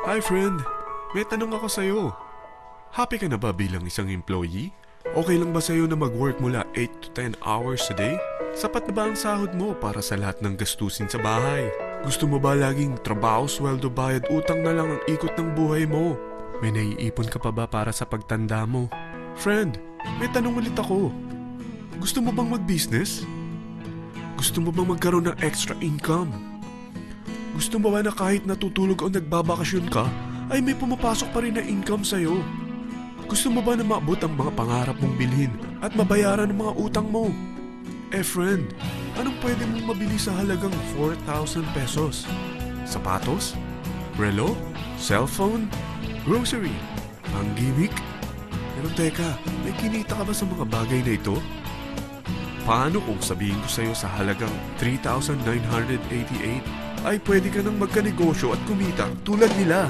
Hi friend, may tanong ako sa'yo. Happy ka na ba bilang isang employee? Okay lang ba sa'yo na mag-work mula 8 to 10 hours a day? Sapat na ba ang sahod mo para sa lahat ng gastusin sa bahay? Gusto mo ba laging trabaho, sweldo, bayad, utang na lang ang ikot ng buhay mo? May naiipon ka pa ba para sa pagtanda mo? Friend, may tanong ulit ako. Gusto mo bang mag-business? Gusto mo bang magkaroon ng extra income? Gusto mo ba na kahit natutulog o nagbabakasyon ka, ay may pumapasok pa rin na income sa'yo? Gusto mo ba na maabot ang mga pangarap mong bilhin at mabayaran ang mga utang mo? Friend, anong pwede mong mabili sa halagang 4,000 pesos? Sapatos? Relo? Cellphone? Grocery? Ang gimmick? Pero teka, may kinita ka ba sa mga bagay na ito? Paano kung sabihin ko sa'yo sa halagang 3,988 ay pwede ka nang magkanegosyo at kumita tulad nila?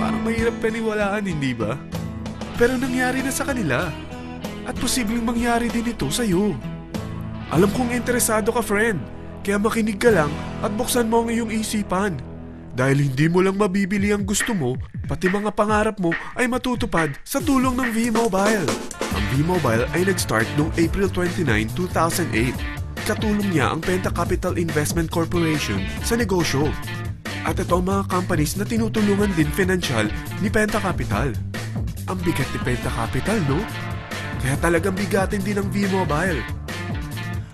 Parang mahirap paniwalaan, hindi ba? Pero nangyari na sa kanila. At posibleng mangyari din ito sa'yo. Alam kong interesado ka, friend. Kaya makinig ka lang at buksan mo ang iyong isipan. Dahil hindi mo lang mabibili ang gusto mo, pati mga pangarap mo ay matutupad sa tulong ng V-Mobile. Ang V-Mobile ay nag-start noong April 29, 2008. Katulong niya ang Penta Capital Investment Corporation sa negosyo. At ito ang mga companies na tinutulungan din financial ni Penta Capital. Ang bigat ni Penta Capital, no? Kaya talagang bigatin din ang V-Mobile.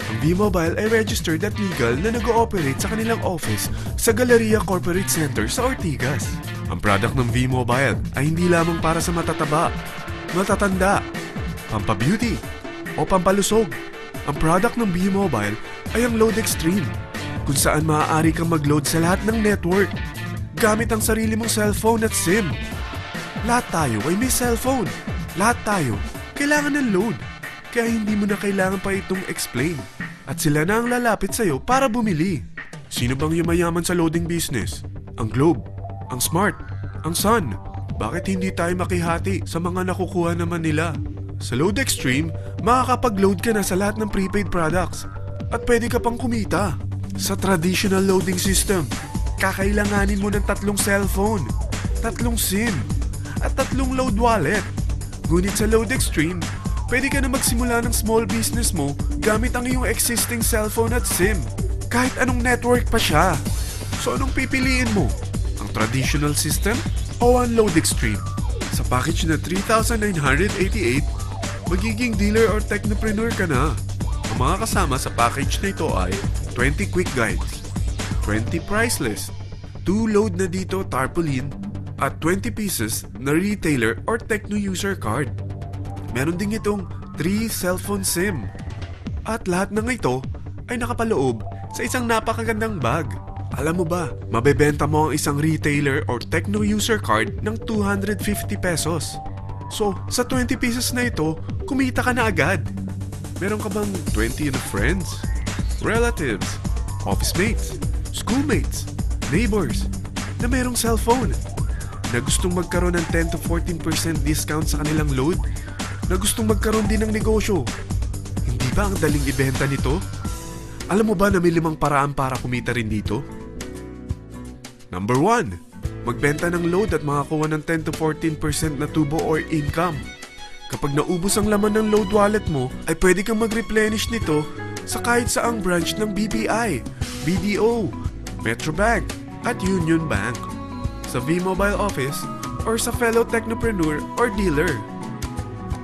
Ang V-Mobile ay registered at legal na nag-ooperate sa kanilang office sa Galleria Corporate Center sa Ortigas. Ang product ng V-Mobile ay hindi lamang para sa matataba, matatanda, pampabeauty, o pampalusog. Ang product ng V-Mobile ay ang Load Extreme, kung saan maaari kang mag-load sa lahat ng network gamit ang sarili mong cellphone at SIM. Lahat tayo ay may cellphone. Lahat tayo kailangan ng load. Kaya hindi mo na kailangan pa itong explain. At sila na ang lalapit sa'yo para bumili. Sino bang yumayaman sa loading business? Ang Globe, ang Smart, ang Sun. Bakit hindi tayo makihati sa mga nakukuha naman nila? Sa Load Extreme, makakapag-load ka na sa lahat ng prepaid products. At pwede ka pang kumita. Sa traditional loading system, kakailanganin mo ng 3 cellphone, 3 SIM, at 3 load wallet. Ngunit sa Load Extreme, pwede ka na magsimula ng small business mo gamit ang iyong existing cellphone at SIM. Kahit anong network pa siya. So anong pipiliin mo? Ang traditional system o ang Load Extreme? Sa package na 3,988, magiging dealer or technopreneur ka na. Ang mga kasama sa package na ito ay 20 quick guides, 20 price list, 2 load na dito tarpaulin, at 20 pieces na retailer or techno user card. Meron din itong 3 cellphone SIM. At lahat ng ito ay nakapaloob sa isang napakagandang bag. Alam mo ba, mabebenta mo ang isang retailer or techno user card ng 250 pesos. So, sa 20 pieces na ito, kumita ka na agad. Meron ka bang 20 na friends, relatives, office mates, schoolmates, neighbors na merong cellphone na gustong magkaroon ng 10 to 14% discount sa kanilang load? Na gustong magkaroon din ng negosyo? Hindi ba ang daling ibenta nito? Alam mo ba na may 5 paraan para kumita rin dito? Number 1, magbenta ng load at makakuha ng 10 to 14% na tubo or income. Kapag naubos ang laman ng load wallet mo, ay pwede kang mag-replenish nito sa kahit saang branch ng BPI, BDO, Metrobank, at Union Bank, sa V-Mobile office, or sa fellow technopreneur or dealer.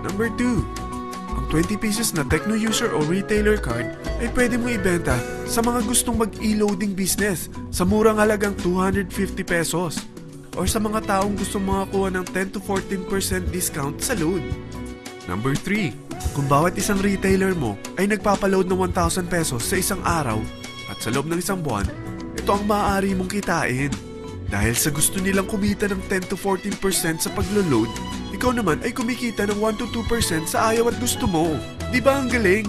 Number 2, ang 20 pieces na techno user o retailer card ay pwede mo ibenta sa mga gustong mag-e-loading business sa murang halagang 250 pesos or sa mga taong gustong makakuha ng 10 to 14% discount sa load. Number 3, kung bawat isang retailer mo ay nagpapaload ng 1,000 pesos sa isang araw at sa loob ng isang buwan, ito ang maaari mong kitain. Dahil sa gusto nilang kumita ng 10 to 14% sa paglo-load, ikaw naman ay kumikita ng 1 to 2% sa ayaw at gusto mo. Di ba ang galing?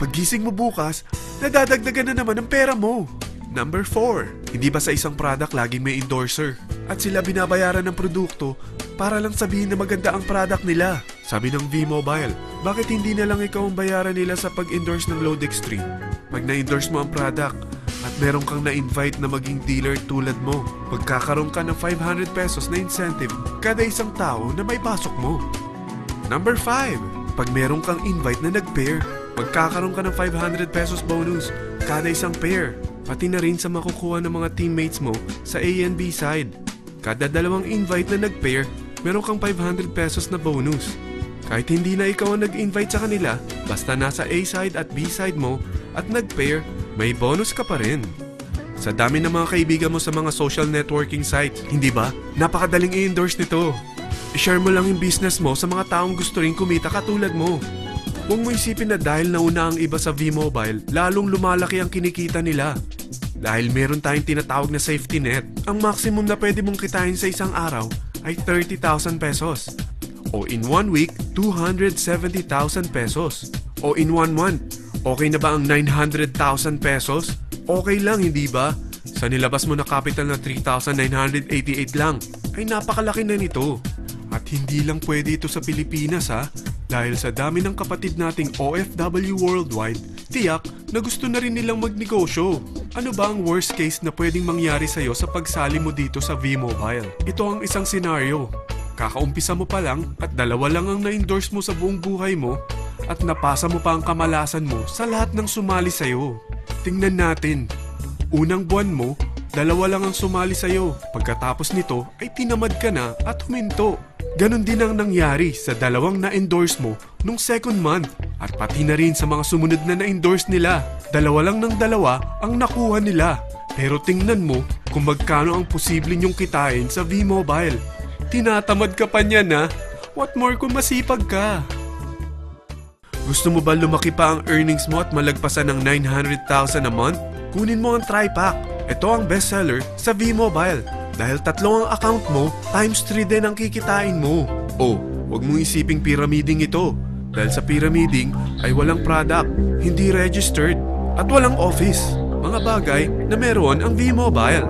Paggising mo bukas, nadadagdagan na naman ang pera mo. Number 4, hindi ba sa isang product laging may endorser? At sila binabayaran ng produkto para lang sabihin na maganda ang product nila. Sabi ng V-Mobile, bakit hindi na lang ikaw ang bayaran nila sa pag-endorse ng Load Extreme? Pag na-endorse mo ang product at meron kang na-invite na maging dealer tulad mo, magkakaroon ka ng 500 pesos na incentive kada isang tao na may pasok mo. Number 5. Pag meron kang invite na nag-pair, magkakaroon ka ng 500 pesos bonus kada isang pair, pati na rin sa makukuha ng mga teammates mo sa A and B side. Kada dalawang invite na nag-pair, meron kang 500 pesos na bonus. Kahit hindi na ikaw ang nag-invite sa kanila, basta nasa A side at B side mo at nag-pair, may bonus ka pa rin. Sa dami ng mga kaibigan mo sa mga social networking sites, hindi ba? Napakadaling i-endorse nito. I-share mo lang yung business mo sa mga taong gusto rin kumita katulad mo. Huwag mo isipin na dahil nauna ang iba sa V-Mobile, lalong lumalaki ang kinikita nila. Dahil meron tayong tinatawag na safety net, ang maximum na pwede mong kitain sa isang araw ay 30,000 pesos. O in 1 week, 270,000 pesos. O in 1 month, okay na ba ang 900,000 pesos? Okay lang, hindi ba? Sa nilabas mo na capital na 3,988 lang, ay napakalaki na nito. At hindi lang pwede ito sa Pilipinas ha, dahil sa dami ng kapatid nating OFW worldwide, tiyak na gusto na rin nilang magnegosyo. Ano ba ang worst case na pwedeng mangyari sa'yo sa pagsali mo dito sa V-Mobile? Ito ang isang senaryo. Kakaumpisa mo pa lang at 2 lang ang na-endorse mo sa buong buhay mo at napasa mo pa ang kamalasan mo sa lahat ng sumali sa'yo. Tingnan natin. Unang buwan mo, 2 lang ang sumali sa'yo. Pagkatapos nito ay tinamad ka na at huminto. Ganon din ang nangyari sa 2 na-endorse mo nung second month at pati na rin sa mga sumunod na na-endorse nila. 2 lang ng 2 ang nakuha nila. Pero tingnan mo kung magkano ang posible nyong kitain sa V-Mobile. Tinatamad ka pa niyan ha? What more kung masipag ka? Gusto mo ba lumaki pa ang earnings mo at malagpasan ng 900,000 a month? Kunin mo ang TriPack. Ito ang bestseller sa V-Mobile. Dahil 3 ang account mo, times 3 din ang kikitain mo. Oh, wag mong isiping pyramiding ito. Dahil sa pyramiding ay walang product, hindi registered, at walang office. Mga bagay na meron ang V-Mobile.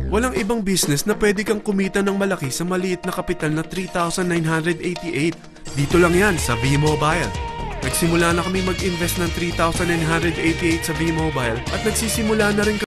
Walang ibang business na pwede kang kumita ng malaki sa maliit na kapital na 3,988. Dito lang yan sa V-Mobile. Nagsimula na kami mag-invest ng 3,988 sa V-Mobile at nagsisimula na rin